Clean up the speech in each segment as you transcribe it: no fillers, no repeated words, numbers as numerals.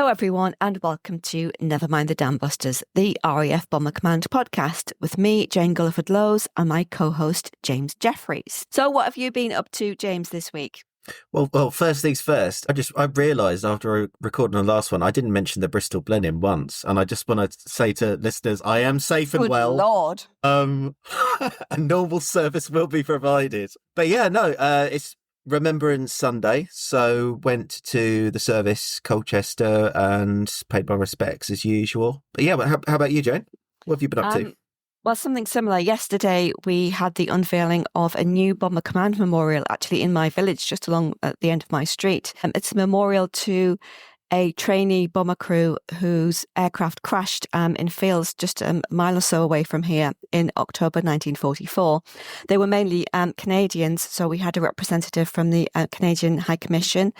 Hello, everyone, and welcome to Never Mind the Dambusters, the RAF Bomber Command podcast with me, Jane Gulliford-Lowes, and my co-host, James Jefferies. So what have you been up to, James, this week? Well, first things first, I realised after recording the last one, I didn't mention the Bristol Blenheim once. And I just want to say to listeners, I am safe and well. Good Lord. A normal service will be provided. But yeah, no, it's Remembrance Sunday. So went to the service, Colchester, and paid my respects as usual. But yeah, how about you, Jane? What have you been up to? Well, something similar. Yesterday, we had the unveiling of a new Bomber Command memorial, actually in my village, just along at the end of my street. It's a memorial to a trainee bomber crew whose aircraft crashed in fields just a mile or so away from here in October 1944. They were mainly Canadians, so we had a representative from the Canadian High Commission,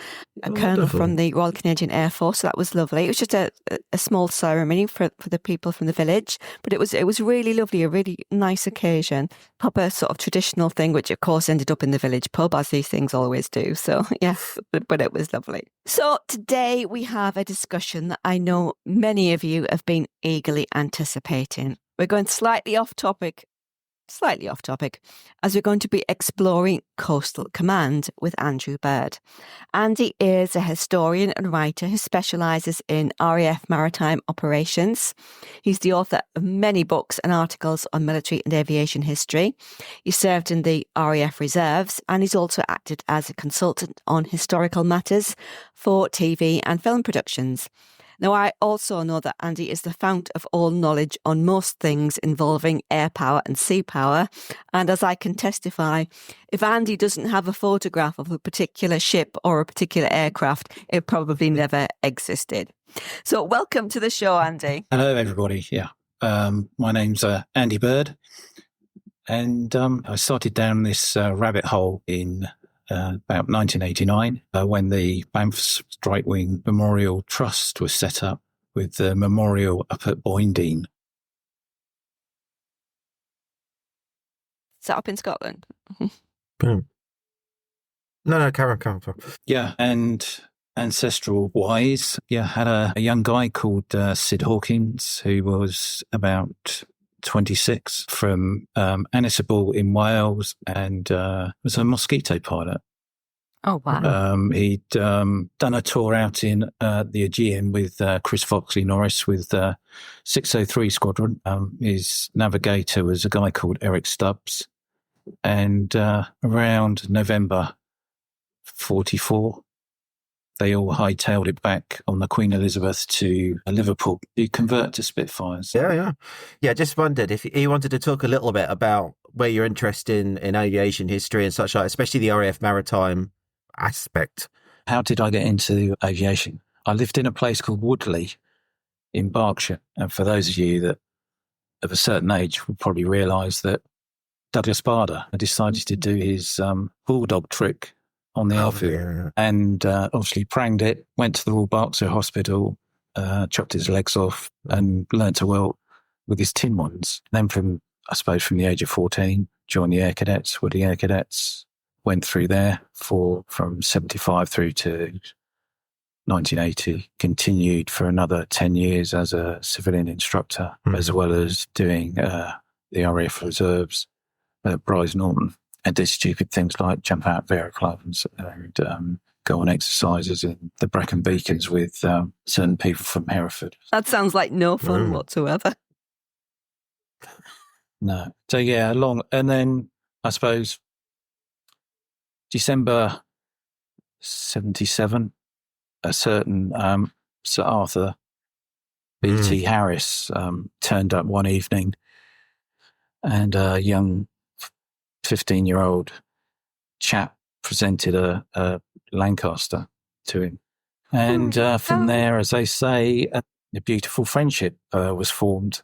a colonel from the Royal Canadian Air Force, so that was lovely. It was just a small ceremony for the people from the village, but it was really lovely, a really nice occasion, proper sort of traditional thing, which of course ended up in the village pub, as these things always do. So yes, but it was lovely. So today we have a discussion that I know many of you have been eagerly anticipating. We're going slightly off topic, as we're going to be exploring Coastal Command with Andrew Bird. Andy is a historian and writer who specialises in RAF maritime operations. He's the author of many books and articles on military and aviation history. He served in the RAF Reserves, and he's also acted as a consultant on historical matters for TV and film productions. Now, I also know that Andy is the fount of all knowledge on most things involving air power and sea power. And as I can testify, if Andy doesn't have a photograph of a particular ship or a particular aircraft, it probably never existed. So welcome to the show, Andy. Hello, everybody. Yeah. My name's Andy Bird. And I started down this rabbit hole in about 1989, when the Banff Strike Wing Memorial Trust was set up with the memorial up at Boyne. Set up in Scotland. Boom. No, Karen. Yeah, and ancestral-wise, had a young guy called Sid Hawkins, who was about 26, from Anisable in Wales, and was a Mosquito pilot. Oh, wow. He'd done a tour out in the Aegean with Chris Foxley Norris with 603 Squadron. His navigator was a guy called Eric Stubbs. And around November 44, they all hightailed it back on the Queen Elizabeth to Liverpool to convert to Spitfires. Yeah. Just wondered if you wanted to talk a little bit about where you're interested in aviation history and such like, especially the RAF maritime aspect. How did I get into aviation? I lived in a place called Woodley in Berkshire. And for those of you that of a certain age would probably realise that Douglas Bader decided to do his bulldog trick on the airfield, and obviously pranged it, went to the Royal Berkshire Hospital, chopped his legs off, and learnt to weld with his tin ones. Then from the age of 14, joined the Air Cadets, Woodley Air Cadets, went through there from 75 through to 1980, continued for another 10 years as a civilian instructor, as well as doing the RAF Reserves at Bryce Norton. And did stupid things like jump out of aeroplanes and go on exercises in the Brecon Beacons with certain people from Hereford. That sounds like no fun whatsoever. No. So yeah, and then I suppose December 77, a certain Sir Arthur B.T. Harris turned up one evening, and a young 15-year-old chap presented a Lancaster to him. And from there, as they say, a beautiful friendship was formed,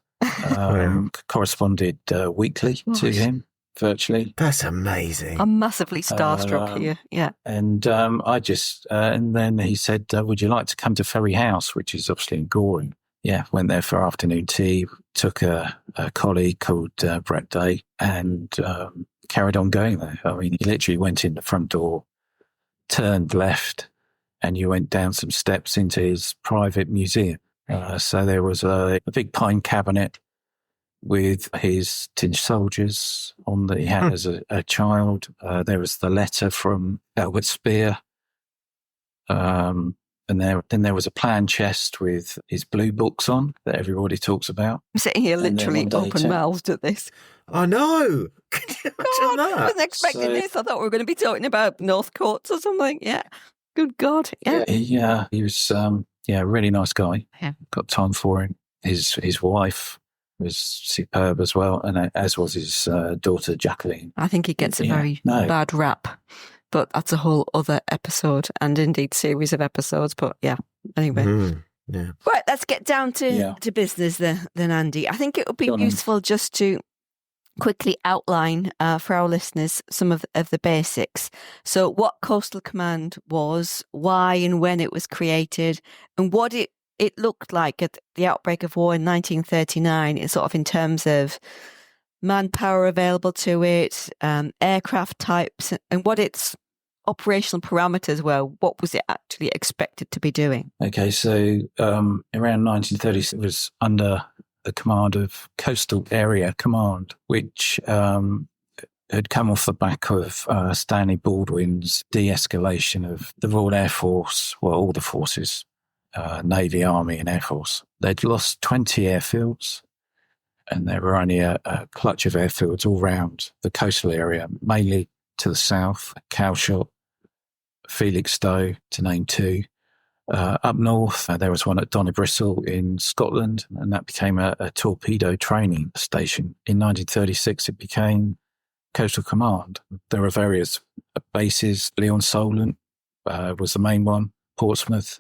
corresponded weekly to him, virtually. That's amazing. I'm massively starstruck here, yeah. And I just, and then he said, would you like to come to Ferry House, which is obviously in Goring? Yeah, went there for afternoon tea, took a colleague called Brett Day, and carried on going there. I mean, he literally went in the front door, turned left, and you went down some steps into his private museum. So there was a big pine cabinet with his tin soldiers on that he had as a child. There was the letter from Albert Speer. And then there was a plan chest with his blue books on that everybody talks about. I'm sitting here literally open-mouthed at this. I know. Can you imagine that? I wasn't expecting this. I thought we were going to be talking about North Courts or something. Yeah. Good God. Yeah. He was, a really nice guy. Yeah. Got time for him. His wife was superb as well, and as was his daughter, Jacqueline. I think he gets a very bad rap. But that's a whole other episode and indeed series of episodes. But yeah, anyway. Yeah. Right, let's get down to business then, Andy. I think it would be useful just to quickly outline for our listeners some of the basics. So what Coastal Command was, why and when it was created, and what it looked like at the outbreak of war in 1939, sort of in terms of manpower available to it, aircraft types, and what its operational parameters were. What was it actually expected to be doing? Okay, so around 1930s, it was under the command of Coastal Area Command, which had come off the back of Stanley Baldwin's de-escalation of the Royal Air Force, well, all the forces, Navy, Army and Air Force. They'd lost 20 airfields, and there were only a clutch of airfields all round the coastal area, mainly to the south, Cowshot, Felixstowe, to name two. Up north, there was one at Donnybristle in Scotland, and that became a torpedo training station. In 1936, it became Coastal Command. There were various bases. Leon-Solent was the main one, Portsmouth,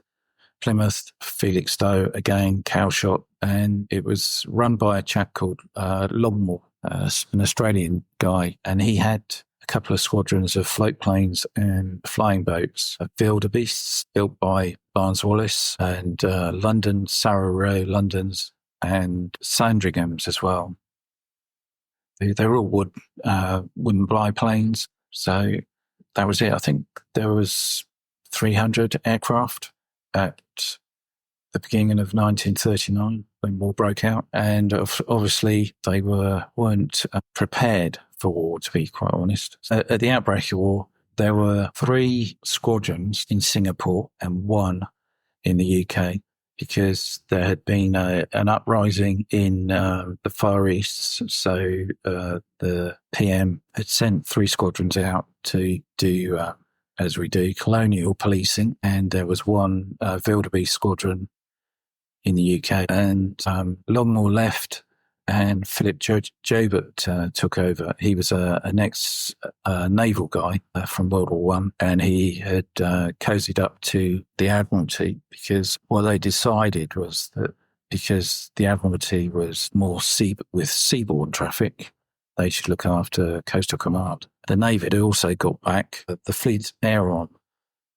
Plymouth, Felixstowe, again, Cowshot, and it was run by a chap called Longmore, an Australian guy, and he had a couple of squadrons of float planes and flying boats, wildebeests built by Barnes-Wallis, and London, Sarah Rowe Londons, and Sandringhams as well. They were all wooden biplanes, so that was it. I think there was 300 aircraft at the beginning of 1939 when war broke out, and obviously they weren't prepared for war, to be quite honest. So at the outbreak of war, there were 3 squadrons in Singapore and 1 in the UK, because there had been an uprising in the Far East. So the PM had sent 3 squadrons out to do, as we do, colonial policing, and there was 1 wildebeest squadron in the UK, and Longmore left and Philip Jobert took over. He was an ex-naval guy from World War One, and he had cozied up to the Admiralty, because what they decided was that because the Admiralty was more with seaborne traffic, they should look after Coastal Command. The Navy had also got back the Fleet Air Arm,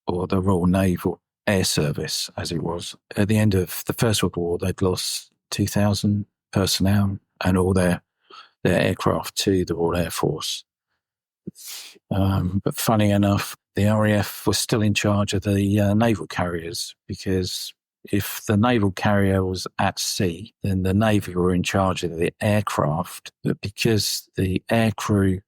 or the Royal Naval Air Service, as it was. At the end of the First World War, they'd lost 2,000 personnel and all their aircraft to the Royal Air Force. But funny enough, the RAF was still in charge of the naval carriers, because if the naval carrier was at sea, then the Navy were in charge of the aircraft. But because the aircrew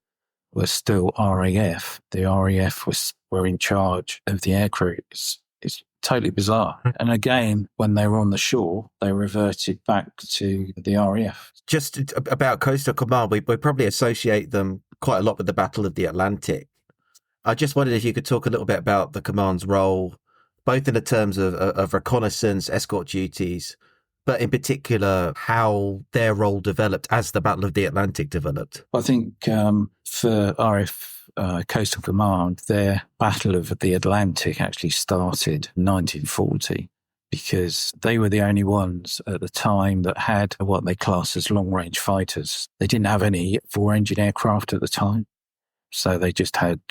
were still RAF, the RAF were in charge of the aircrew. It's totally bizarre. And again, when they were on the shore, they reverted back to the RAF. Just about Coastal Command, we probably associate them quite a lot with the Battle of the Atlantic. I just wondered if you could talk a little bit about the command's role, both in the terms of reconnaissance, escort duties, but in particular, how their role developed as the Battle of the Atlantic developed. I think for RAF Coastal Command, their Battle of the Atlantic actually started in 1940, because they were the only ones at the time that had what they class as long-range fighters. They didn't have any 4-engine aircraft at the time, so they just had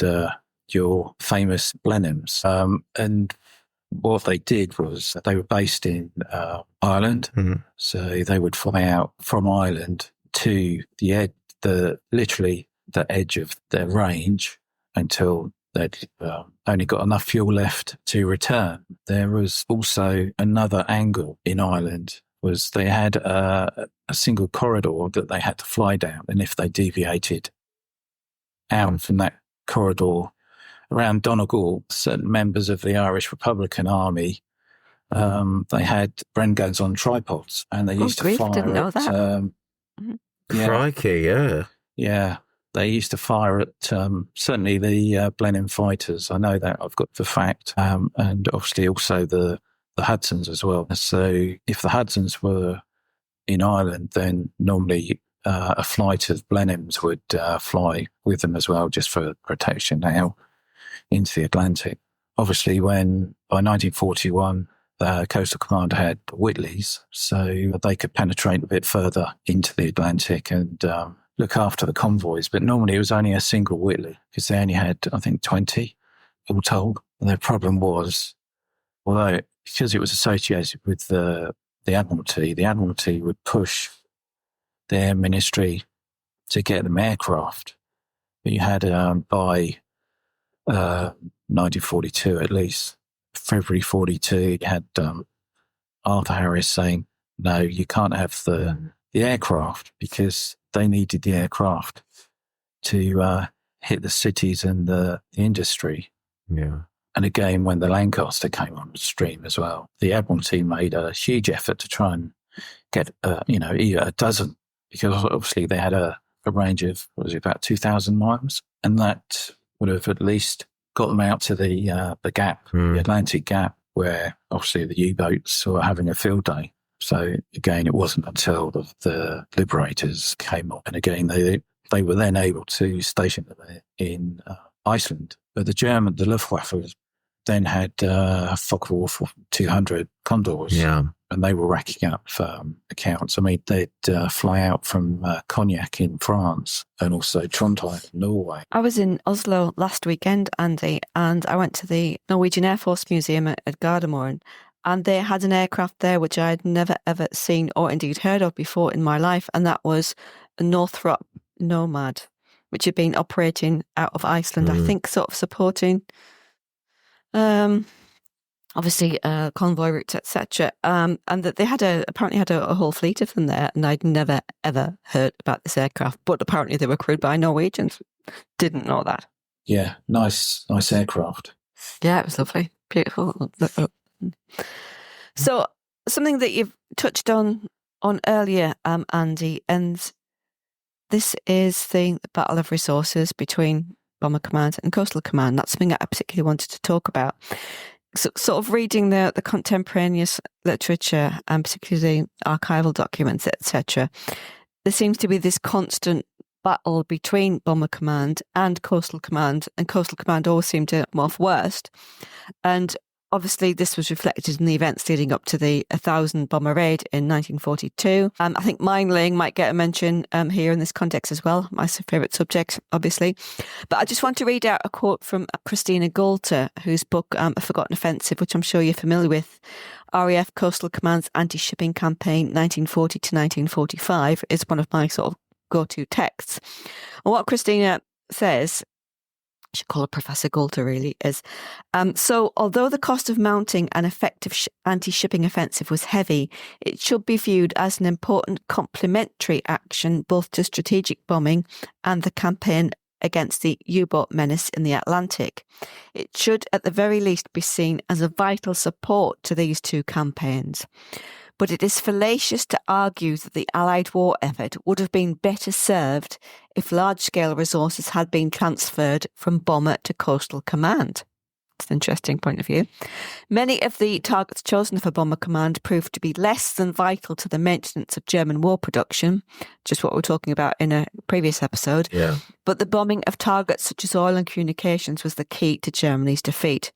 your famous Blenheims. And what they did was they were based in Ireland, so they would fly out from Ireland to literally the edge of their range until they'd only got enough fuel left to return. There was also another angle in Ireland, was they had a single corridor that they had to fly down, and if they deviated out from that corridor around Donegal, certain members of the Irish Republican Army, they had Bren guns on tripods, and they used to fire didn't know at... that. Crikey, yeah. Yeah, they used to fire at certainly the Blenheim fighters. I know that, I've got the fact, and obviously also the Hudsons as well. So if the Hudsons were in Ireland, then normally a flight of Blenheims would fly with them as well, just for protection now into the Atlantic. Obviously, when by 1941, the Coastal Command had Whitleys, so they could penetrate a bit further into the Atlantic and look after the convoys. But normally it was only a single Whitley, because they only had, I think, 20 all told. And their problem was, although because it was associated with the Admiralty would push their ministry to get them aircraft. But you had, by 1942 at least, February 42, you had Arthur Harris saying, no, you can't have the aircraft, because they needed the aircraft to hit the cities and the industry. Yeah. And again, when the Lancaster came on stream as well, the Admiralty made a huge effort to try and get, either a dozen, because obviously they had a range of, about 2,000 miles, and that would have at least got them out to the gap, the Atlantic gap, where obviously the U-boats were having a field day. So again, it wasn't until the liberators came up, and again they were then able to station them in Iceland. But the Luftwaffe then had Focke-Wulf 200 Condors, and they were racking up accounts. I mean, they'd fly out from Cognac in France and also Trondheim in Norway. I was in Oslo last weekend, Andy, and I went to the Norwegian Air Force Museum at Gardermoen, and they had an aircraft there which I had never ever seen or indeed heard of before in my life, and that was a Northrop Nomad, which had been operating out of Iceland, I think, sort of supporting obviously convoy routes, etc. And that they had apparently had a whole fleet of them there, and I'd never ever heard about this aircraft, but apparently they were crewed by Norwegians. Didn't know that. Yeah, nice aircraft. Yeah, it was lovely, beautiful. So something that you've touched on earlier, Andy, and this is the battle of resources between Bomber Command and Coastal Command. That's something I particularly wanted to talk about. So, sort of reading the contemporaneous literature, and particularly archival documents, etc., there seems to be this constant battle between Bomber Command and Coastal Command always seemed to morph worst. And obviously, this was reflected in the events leading up to the 1,000 bomber raid in 1942. I think mine laying might get a mention here in this context as well. My favourite subject, obviously. But I just want to read out a quote from Christina Goulter, whose book, A Forgotten Offensive, which I'm sure you're familiar with, RAF Coastal Command's Anti-Shipping Campaign 1940 to 1945, is one of my sort of go-to texts. And what Christina says, I should call her Professor Goulter really, is, so although the cost of mounting an effective anti-shipping offensive was heavy, it should be viewed as an important complementary action both to strategic bombing and the campaign against the U-boat menace in the Atlantic. It should at the very least be seen as a vital support to these two campaigns. But it is fallacious to argue that the Allied war effort would have been better served if large-scale resources had been transferred from bomber to coastal command. It's an interesting point of view. Many of the targets chosen for Bomber Command proved to be less than vital to the maintenance of German war production, just what we were talking about in a previous episode. Yeah. But the bombing of targets such as oil and communications was the key to Germany's defeat.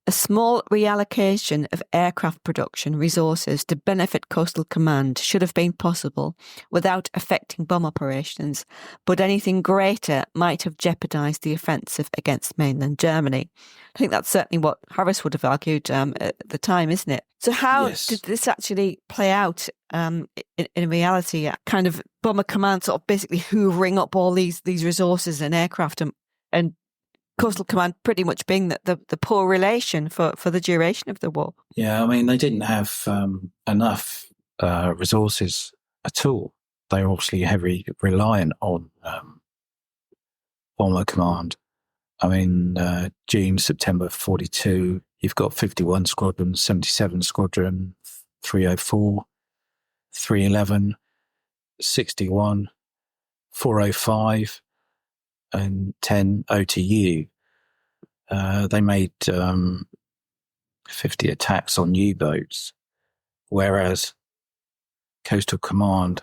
A small reallocation of aircraft production resources to benefit Coastal Command should have been possible without affecting bomb operations, but anything greater might have jeopardised the offensive against mainland Germany. I think that's certainly what Harris would have argued at the time, isn't it? So how did this actually play out in reality? Kind of Bomber Command sort of basically hoovering up all these resources and aircraft and Coastal Command pretty much being the poor relation for the duration of the war. Yeah, I mean, they didn't have enough resources at all. They were obviously heavily reliant on Bomber Command. I mean, June, September 42, you've got 51 Squadron, 77 Squadron, 304, 311, 61, 405, and 10 OTU. They made 50 attacks on U-boats, whereas Coastal Command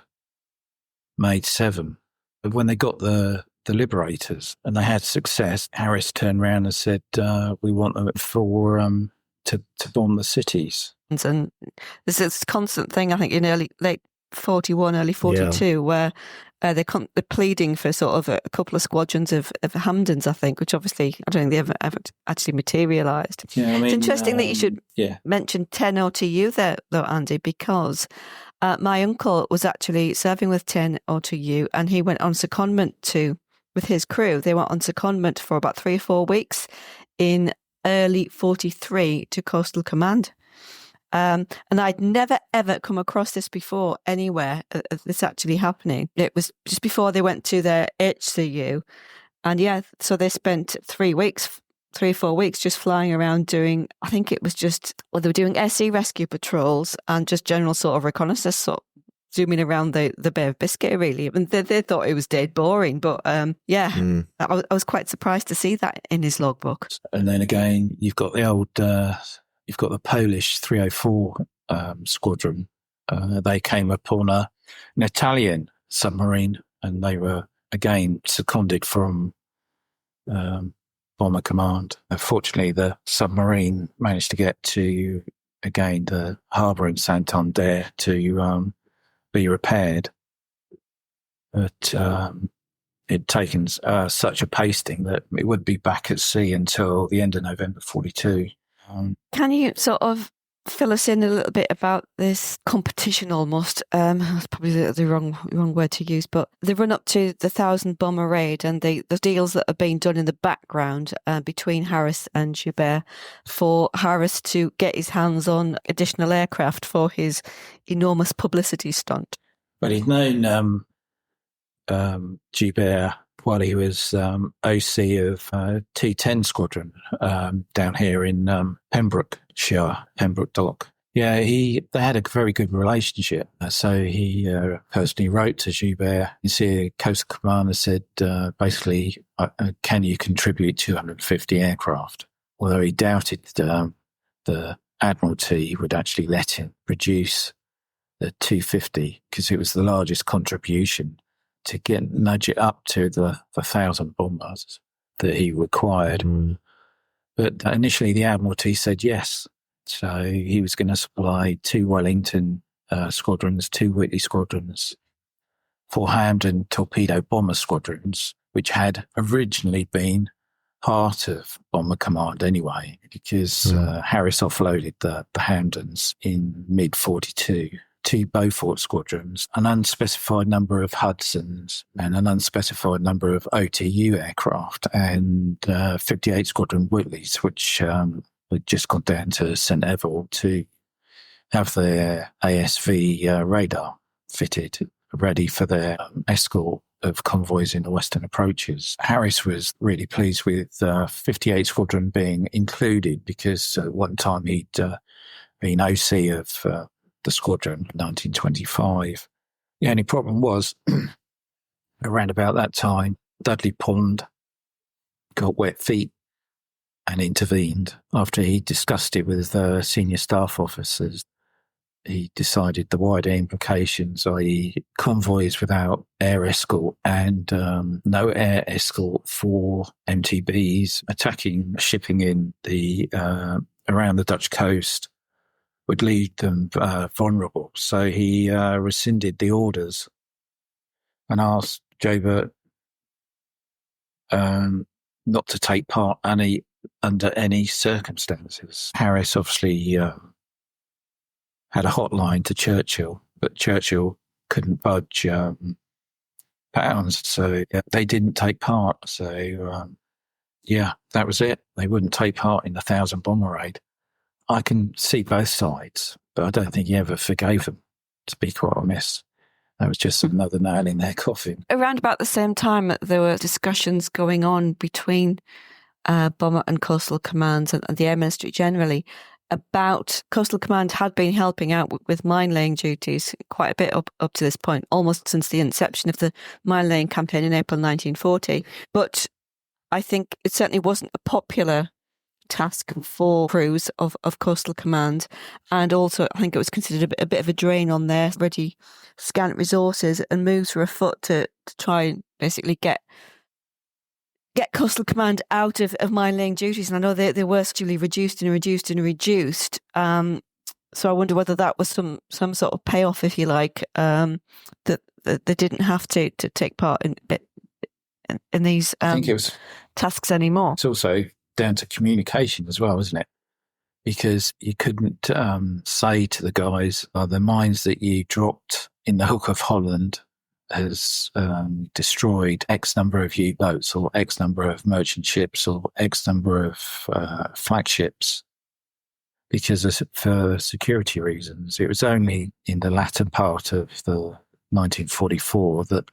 made 7. But when they got the Liberators and they had success, Harris turned around and said, we want them for to bomb the cities. And there's this constant thing, I think, in late 41, early 42, where they're pleading for sort of a couple of squadrons of Hamdens, I think, which obviously I don't think they ever actually materialised. Yeah, I mean, it's interesting that you should mention 10 OTU there, though, Andy, because my uncle was actually serving with 10 OTU, and he went on secondment with his crew. They went on secondment for about 3 or 4 weeks in early 43 to Coastal Command. And I'd never, ever come across this before anywhere, this actually happening. It was just before they went to their HCU. And so they spent 3 or 4 weeks just flying around doing, I think it was they were doing SE rescue patrols and just general sort of reconnaissance, sort of zooming around the Bay of Biscay, really. I mean, they thought it was dead boring, but I was quite surprised to see that in his logbook. And then again, you've got the old... You've got the Polish 304 squadron. They came upon an Italian submarine, and they were again seconded from Bomber Command. Fortunately, the submarine managed to get to again the harbour in Santander to be repaired, but it'd taken such a pasting that it would be back at sea until the end of November 42. Can you sort of fill us in a little bit about this competition almost? That's probably the wrong word to use, but the run up to the 1,000 bomber raid and the deals that are being done in the background between Harris and Joubert for Harris to get his hands on additional aircraft for his enormous publicity stunt. Well, he'd known Joubert while he was OC of T10 Squadron down here in Pembrokeshire, Pembroke Dock. Yeah, they had a very good relationship. So he personally wrote to Joubert. You see, Coastal Commander said, basically, can you contribute 250 aircraft? Although he doubted the Admiralty would actually let him produce the 250 because it was the largest contribution to nudge it up to the 1,000 bombers that he required. But initially the Admiralty said yes. So he was going to supply 2 Wellington squadrons, 2 Whitley squadrons, 4 Hampden torpedo bomber squadrons, which had originally been part of Bomber Command anyway, because Harris offloaded the Hampdens in mid-42. 2 Beaufort squadrons, an unspecified number of Hudsons, and an unspecified number of OTU aircraft, and 58 Squadron Whitleys, which had just gone down to St Eville to have their ASV radar fitted, ready for their escort of convoys in the western approaches. Harris was really pleased with 58 Squadron being included because at one time he'd been OC of the squadron in 1925. The only problem was, around about that time, Dudley Pond got wet feet and intervened. After he discussed it with senior staff officers, he decided the wider implications, i.e. convoys without air escort and no air escort for MTBs attacking shipping in the around the Dutch coast would leave them vulnerable. So he rescinded the orders and asked Joubert not to take part under any circumstances. Harris obviously had a hotline to Churchill, but Churchill couldn't budge pounds, so they didn't take part. So Yeah, that was it. They wouldn't take part in the 1,000 bomber raid. I can see both sides, but I don't think he ever forgave them, to be quite honest. That was just another nail in their coffin. Around about the same time, there were discussions going on between Bomber and Coastal Command and the Air Ministry generally about Coastal Command had been helping out with mine-laying duties quite a bit up to this point, almost since the inception of the mine-laying campaign in April 1940. But I think it certainly wasn't a popular task for crews of Coastal Command, and also I think it was considered a bit of a drain on their already scant resources, and moves were afoot to try and basically get Coastal Command out of mine-laying duties. And I know they were actually reduced. So I wonder whether that was some sort of payoff, if you like, that they didn't have to take part in these I think it was tasks anymore. It's also down to communication as well, isn't it? Because you couldn't say to the guys, the mines that you dropped in the Hook of Holland has destroyed X number of U-boats or X number of merchant ships or X number of flagships, because for security reasons. It was only in the latter part of the 1944 that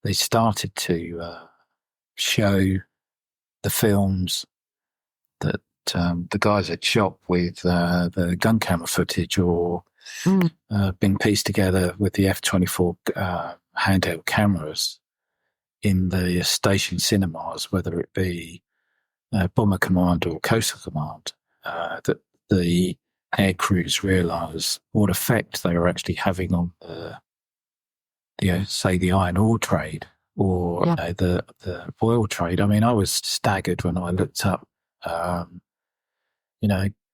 they started to show the films that the guys had shot with the gun camera footage or been pieced together with the F-24 handheld cameras in the station cinemas, whether it be Bomber Command or Coastal Command, that the air crews realised what effect they were actually having on say the iron ore trade or the oil trade. I mean, I was staggered when I looked up,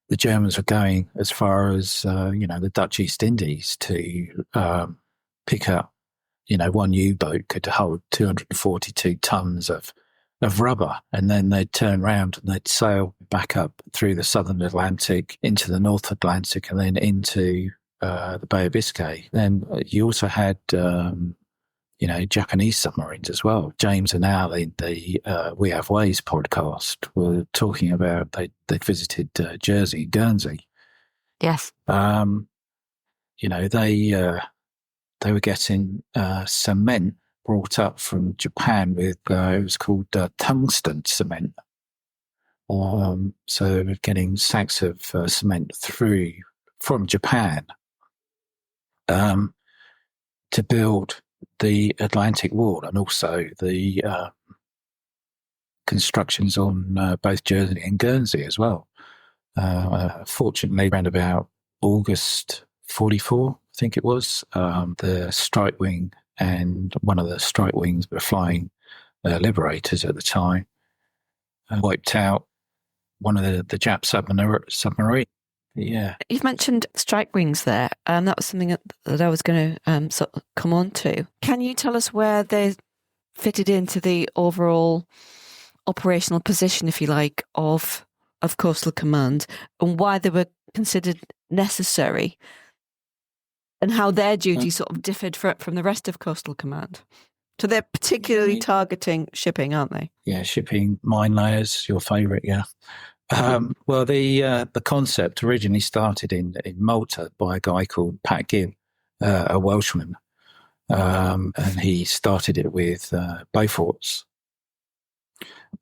the Germans were going as far as, the Dutch East Indies to pick up, one U-boat could hold 242 tons of rubber, and then they'd turn around and they'd sail back up through the southern Atlantic into the North Atlantic and then into the Bay of Biscay. Then you also had Japanese submarines as well. James and Al in the We Have Ways podcast were talking about they visited Jersey and Guernsey. Yes. They were getting cement brought up from Japan with it was called tungsten cement. So they were getting sacks of cement through from Japan to build the Atlantic Wall, and also the constructions on both Jersey and Guernsey as well. Fortunately, around about August 44, I think it was, the strike wing and one of the strike wings were flying Liberators at the time, wiped out one of the Jap submarine. Yeah. You've mentioned strike wings there, and that was something that I was going to sort of come on to. Can you tell us where they fitted into the overall operational position, if you like, of Coastal Command, and why they were considered necessary, and how their duties sort of differed from the rest of Coastal Command? So they're particularly targeting shipping, aren't they? Yeah, shipping, mine layers, your favourite, yeah. Well, the concept originally started in Malta by a guy called Pat Gibb, a Welshman, and he started it with Beauforts.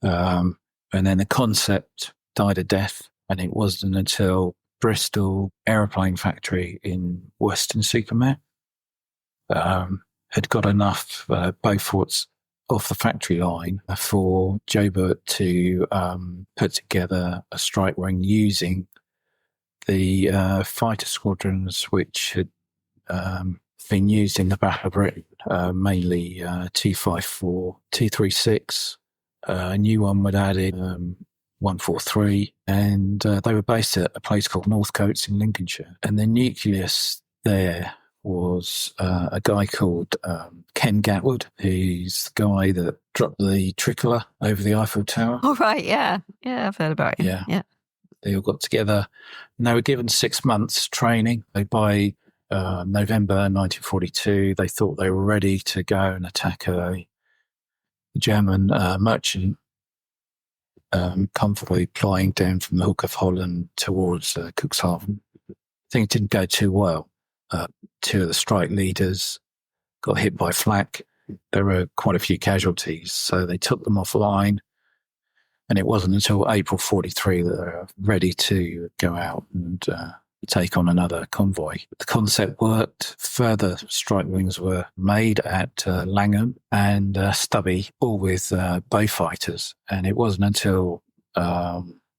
And then the concept died a death, and it wasn't until Bristol Aeroplane Factory in Weston-super-Mare had got enough Beauforts off the factory line for Joubert to put together a strike wing using the fighter squadrons which had been used in the Battle of Britain, mainly T-54, T-36. A new one would add in 143, and they were based at a place called Northcotes in Lincolnshire. And the nucleus there was a guy called Ken Gatwood, who's the guy that dropped the tricolour over the Eiffel Tower. Oh, right, yeah. Yeah, I've heard about him. Yeah. They all got together, and they were given 6 months training. By November 1942, they thought they were ready to go and attack a German merchant convoy flying down from the Hook of Holland towards Cuxhaven. I think it didn't go too well. Two of the strike leaders got hit by flak. There were quite a few casualties, so they took them offline. And it wasn't until April 43 that they were ready to go out and take on another convoy. The concept worked. Further strike wings were made at Langham and Stubby, all with bow fighters. And it wasn't until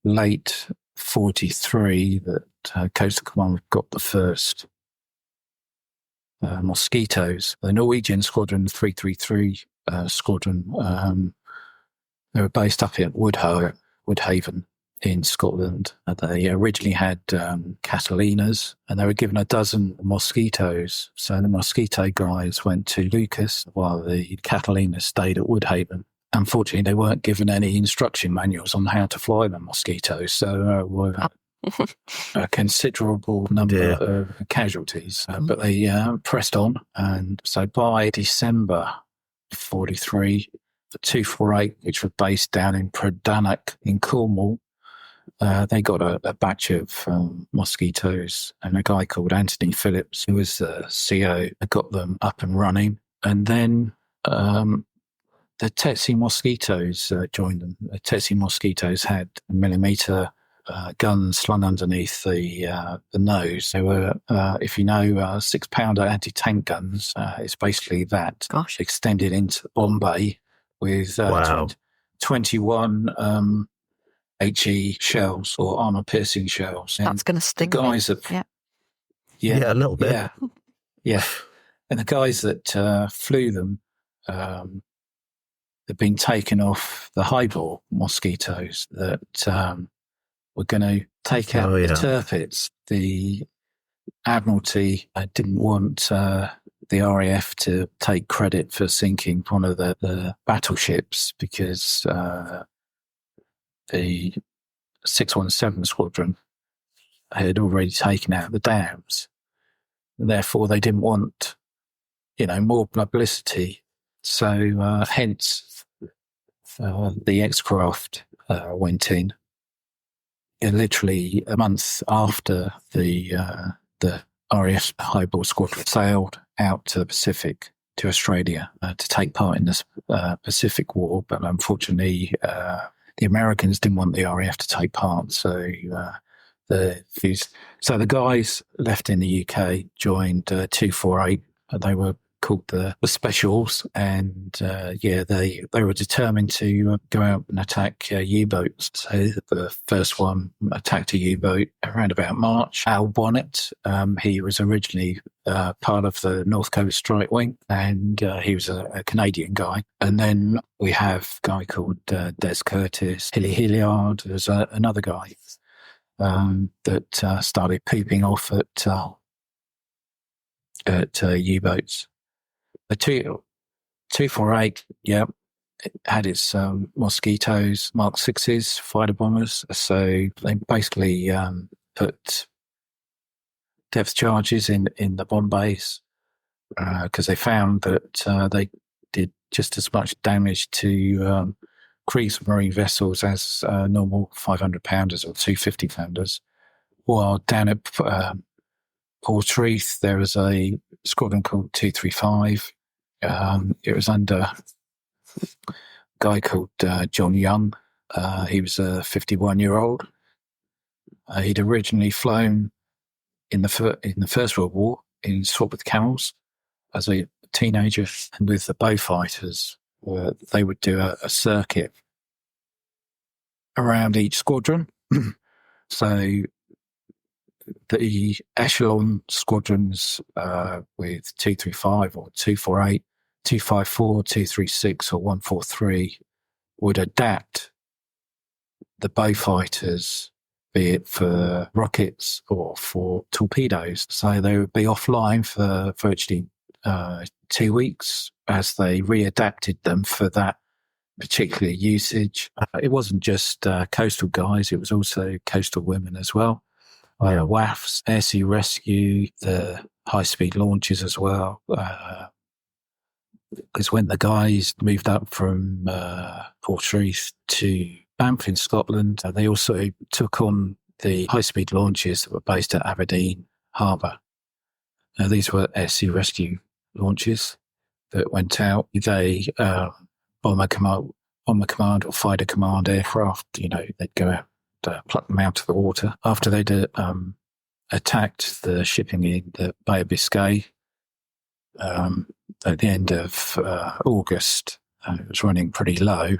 late 43 that Coastal Command got the first Mosquitoes. The Norwegian Squadron 333 Squadron, they were based up at Woodhaven in Scotland. They originally had Catalinas, and they were given a dozen Mosquitoes. So the Mosquito guys went to Lucas while the Catalinas stayed at Woodhaven. Unfortunately, they weren't given any instruction manuals on how to fly the Mosquitoes, so were a considerable number of casualties. But they pressed on, and so by December 43, the 248, which were based down in Prydanig in Cornwall, they got a batch of Mosquitoes, and a guy called Anthony Phillips, who was the CO, got them up and running. And then the Tetsi Mosquitoes joined them. The Tetsi Mosquitoes had millimetre guns slung underneath the nose. They were, if you know, 6-pounder anti-tank guns. It's basically that extended into Bombay with 21 HE shells or armour-piercing shells. That's going to sting guys me. Yeah, a little bit. Yeah. And the guys that flew them had been taken off the highball Mosquitoes that were going to take out the Tirpitz. The Admiralty didn't want the RAF to take credit for sinking one of the battleships because the 617 Squadron had already taken out the dams. Therefore, they didn't want, more publicity. So, hence, the X-Craft went in. And literally a month after the RAF Highball Squadron sailed out to the Pacific, to Australia, to take part in the Pacific War. But unfortunately, the Americans didn't want the RAF to take part. So the guys left in the UK, joined 248. They were called the Specials, and they were determined to go out and attack U-boats. So the first one attacked a U-boat around about March. Al Bonnet, he was originally part of the North Coast Strike Wing, and he was a Canadian guy. And then we have a guy called Des Curtis, Hilly Hilliard. There's another guy that started peeping off at U-boats. The 248, it had its Mosquitoes, Mark 6s, fighter bombers. So they basically put depth charges in the bomb bays because they found that they did just as much damage to Kriegsmarine vessels as normal 500-pounders or 250-pounders. While down at Portreath, there was a squadron called 235. It was under a guy called John Young. He was a 51-year-old. He'd originally flown in the First World War in Swap with Camels as a teenager, and with the bow fighters, they would do a circuit around each squadron. So the echelon squadrons with 235 or 248, 254, 236 or 143 would adapt the bow fighters, be it for rockets or for torpedoes. So they would be offline for virtually 2 weeks as they readapted them for that particular usage. It wasn't just coastal guys, it was also coastal women as well. WAFs, air sea rescue, the high-speed launches as well. is when the guys moved up from Portreath to Banff in Scotland. They also took on the high-speed launches that were based at Aberdeen Harbour. Now, these were air sea rescue launches that went out with a bomber command or fighter command aircraft. They'd go out, pluck them out of the water after they'd attacked the shipping in the Bay of Biscay. At the end of August, it was running pretty low,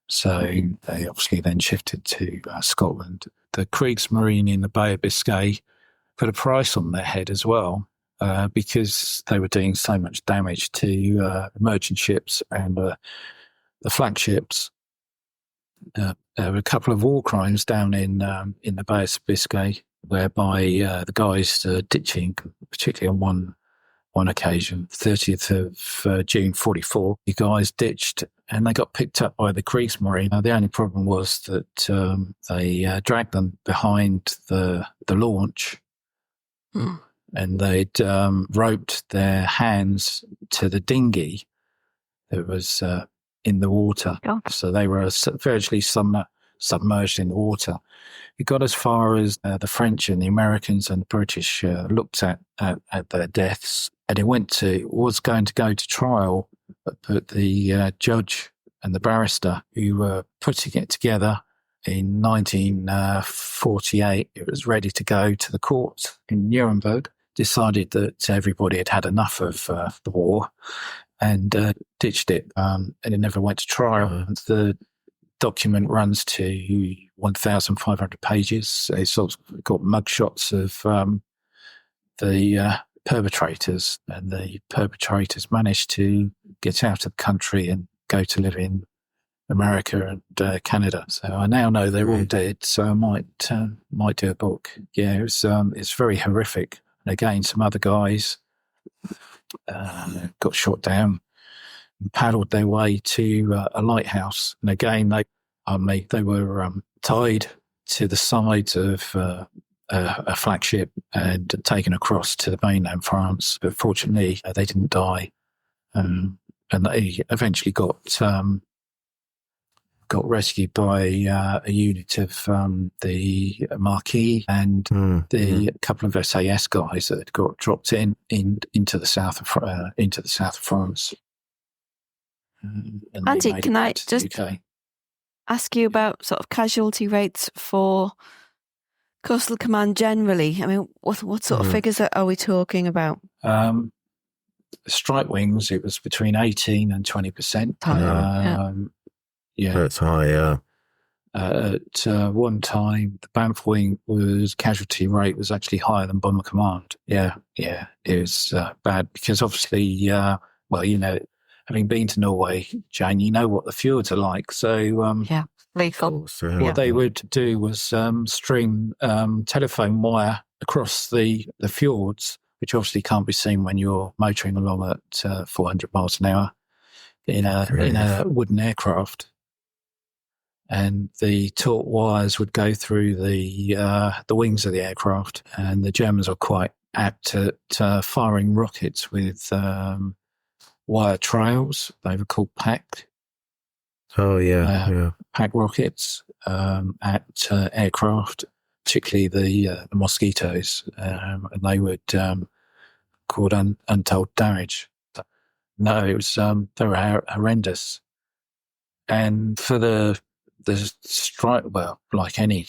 so they obviously then shifted to Scotland. The Kriegsmarine in the Bay of Biscay put a price on their head as well, because they were doing so much damage to merchant ships and the flagships. There were a couple of war crimes down in the Bay of Biscay, whereby the guys ditching, particularly on one occasion, 30th of June 44, the guys ditched and they got picked up by the Kriegsmarine. The only problem was that they dragged them behind the launch, and they'd roped their hands to the dinghy that was in the water. God. So they were virtually submerged in the water. It got as far as the French and the Americans and the British looked at their deaths, and it was going to go to trial, but the judge and the barrister who were putting it together in 1948, it was ready to go to the court in Nuremberg, decided that everybody had had enough of the war and ditched it, and it never went to trial. The document runs to 1,500 pages. It's also got mugshots of the perpetrators, and the perpetrators managed to get out of the country and go to live in America and Canada. So I now know they're all dead, so I might do a book. Yeah, it's very horrific. And again, some other guys got shot down and paddled their way to a lighthouse. And again, they were tied to the sides of a flagship and taken across to the mainland France. But fortunately, they didn't die, and they eventually got rescued by a unit of the Marquis and a couple of SAS guys that had got dropped into the south of France. Andy, can I just UK. ask you about sort of casualty rates for Coastal Command generally? I mean, what sort of figures are we talking about? Strike wings, it was between 18 and 20%. Yeah, that's high. Yeah. At one time, the Banff wing casualty rate was actually higher than Bomber Command. Yeah, it was bad because obviously, having been to Norway, Jane, you know what the fjords are like. So lethal. What they would do was stream telephone wire across the fjords, which obviously can't be seen when you're motoring along at 400 miles an hour in a wooden aircraft. And the taut wires would go through the wings of the aircraft, and the Germans are quite apt at firing rockets with wire trails. They were called pack. Oh yeah, pack rockets at aircraft, particularly the mosquitoes, and they would cause untold damage. No, it was they were horrendous, and for the strike, well, like any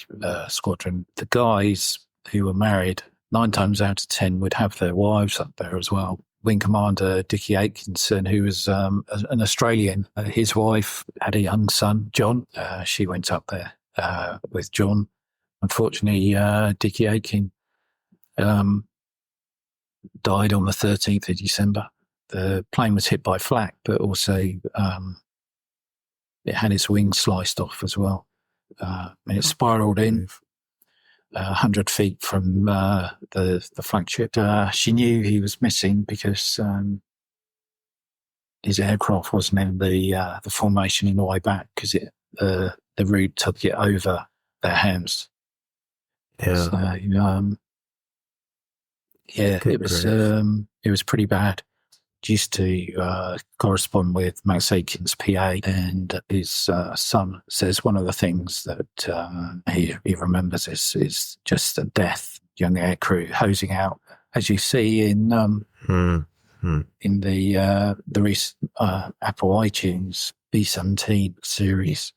squadron, the guys who were married, 9 times out of 10 would have their wives up there as well. Wing Commander Dickie Atkinson, who was an Australian, his wife had a young son, John. She went up there with John. Unfortunately, Dickie Atkin died on the 13th of December. The plane was hit by flak, but also it had its wings sliced off as well. And it spiraled in 100 feet from the flagship. She knew he was missing because his aircraft wasn't in the formation on the way back because the route took it over their hands. Yeah. So, it was pretty bad. used to correspond with Max Aitken's PA, and his son says one of the things that he remembers is just the death, young aircrew hosing out, as you see in the recent Apple iTunes B17 series.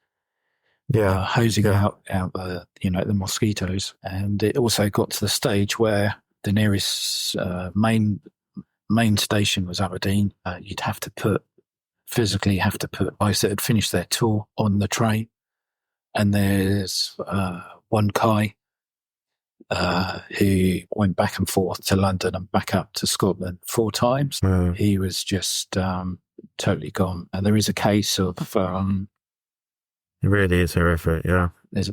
Yeah, hosing out the mosquitoes. And it also got to the stage where the nearest main station was Aberdeen. You'd have to physically put guys that had finished their tour on the train. And there's one guy who went back and forth to London and back up to Scotland 4 times. He was just totally gone. And there is a case of... it really is horrific, yeah.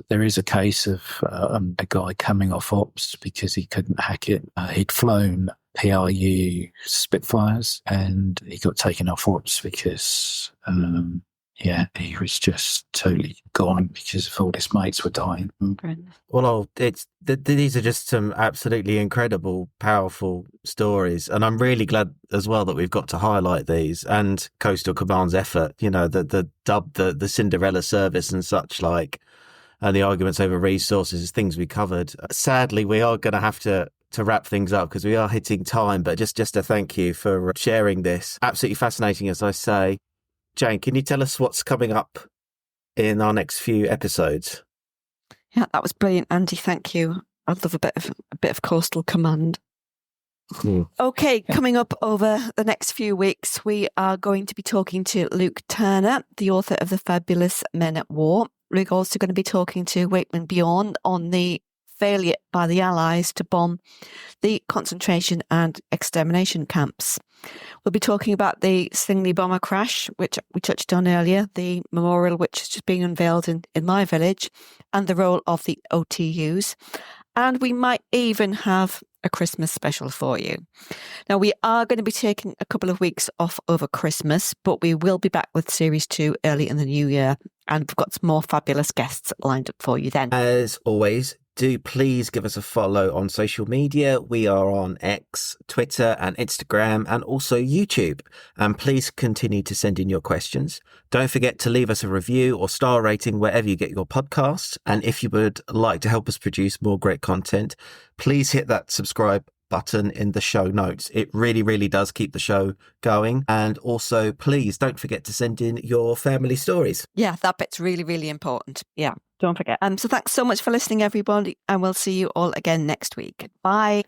There is a case of a guy coming off ops because he couldn't hack it. He'd flown PRU Spitfires and he got taken off ops because, he was just totally gone because all his mates were dying. Well, these are just some absolutely incredible, powerful stories. And I'm really glad as well that we've got to highlight these and Coastal Command's effort, the Cinderella service and such like, and the arguments over resources is things we covered. Sadly, we are going to have to wrap things up because we are hitting time, but just a thank you for sharing this. Absolutely fascinating, as I say. Jane, can you tell us what's coming up in our next few episodes? Yeah, that was brilliant, Andy. Thank you. I'd love a bit of Coastal Command. Okay, coming up over the next few weeks, we are going to be talking to Luke Turner, the author of The Fabulous Men at War. We're also going to be talking to Wakeman Bjorn on the failure by the Allies to bomb the concentration and extermination camps. We'll be talking about the Slingley bomber crash, which we touched on earlier, the memorial which is just being unveiled in my village, and the role of the OTUs. And we might even have a Christmas special for you. Now, we are going to be taking a couple of weeks off over Christmas, but we will be back with Series 2 early in the new year. And we've got some more fabulous guests lined up for you then. As always, do please give us a follow on social media. We are on X, Twitter and Instagram and also YouTube. And please continue to send in your questions. Don't forget to leave us a review or star rating wherever you get your podcasts. And if you would like to help us produce more great content, please hit that subscribe button in the show notes. It really, really does keep the show going. And also, please don't forget to send in your family stories. Yeah, that bit's really, really important. Yeah, don't forget. So thanks so much for listening, everybody, and we'll see you all again next week. Bye.